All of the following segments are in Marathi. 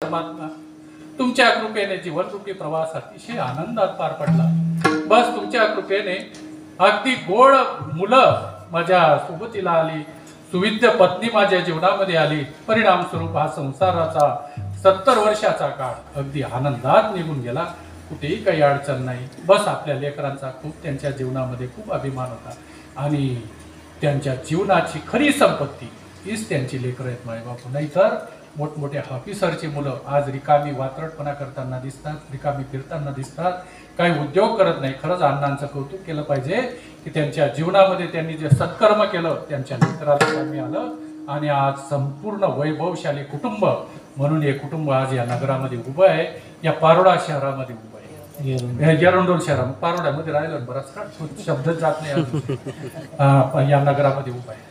परमात्मा, तुमच्या कृपेने जीवनरूपी प्रवास अतिशय आनंदात पार पडला. बस तुमच्या कृपेने अगदी गोड मुलं माझ्या सोबतीला आली, सुविद्य पत्नी माझ्या जीवनामध्ये आली. परिणाम स्वरूप हा संसाराचा 70 वर्षाचा काळ अगदी आनंदात निघून गेला. कुठेही काही अडचण नाही. बस आपल्या लेकरांचा खूप त्यांच्या जीवनामध्ये खूप अभिमान होता आणि त्यांच्या जीवनाची खरी संपत्ती हीच त्यांची लेकरं आहेत मायबापू. नाहीतर मोठमोठ्या ऑफिसरची मुलं आज रिकामी वात्रटपणा करताना दिसतात, रिकामी फिरताना दिसतात, काही उद्योग करत नाही. खरंच अण्णांचं कौतुक केलं पाहिजे की त्यांच्या जीवनामध्ये त्यांनी जे सत्कर्म केलं त्यांच्या लेकराला कामी आलं आणि आज संपूर्ण वैभवशाली कुटुंब म्हणून हे कुटुंब आज या नगरामध्ये उभं आहे, या पारोडा शहरामध्ये उभं आहे. एरंडोल शहरामध्ये, पारोड्यामध्ये राहिलं बराच काळ, शब्द जात नाही अजून. या नगरामध्ये उभं आहे.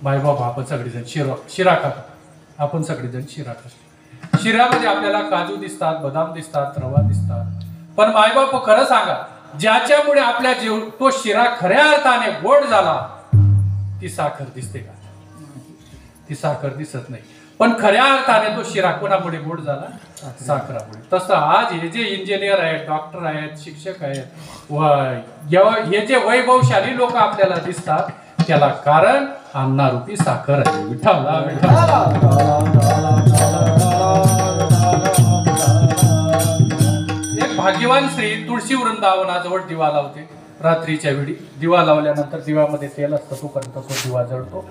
मायबाप आपण सगळेजण शिरा खातो, आपण सगळेजण शिरा खातो. शिऱ्यामध्ये आपल्याला काजू दिसतात, बदाम दिसतात, रवा दिसतात, पण मायबाप खरं सांगा, ज्याच्यामुळे आपल्या जीव तो शिरा खऱ्या अर्थाने गोड झाला ती साखर दिसते का? ती साखर दिसत नाही. पण खऱ्या अर्थाने तो शिरा कोणामुळे गोड झाला? साखरामुळे. तसं आज हे जे इंजिनियर आहेत, डॉक्टर आहेत, शिक्षक आहेत, हे जे वैभवशाली लोक आपल्याला दिसतात त्याला कारण अन्नारूपी साखर आहे. विठ्ठला विठ्ठला. एक भाग्यवान स्त्री तुळशी वृंदावनाजवळ दिवा लावते. रात्रीच्या वेळी दिवा लावल्यानंतर दिव्यामध्ये तेल असतं, तोपर्यंत तो दिवा जळतो.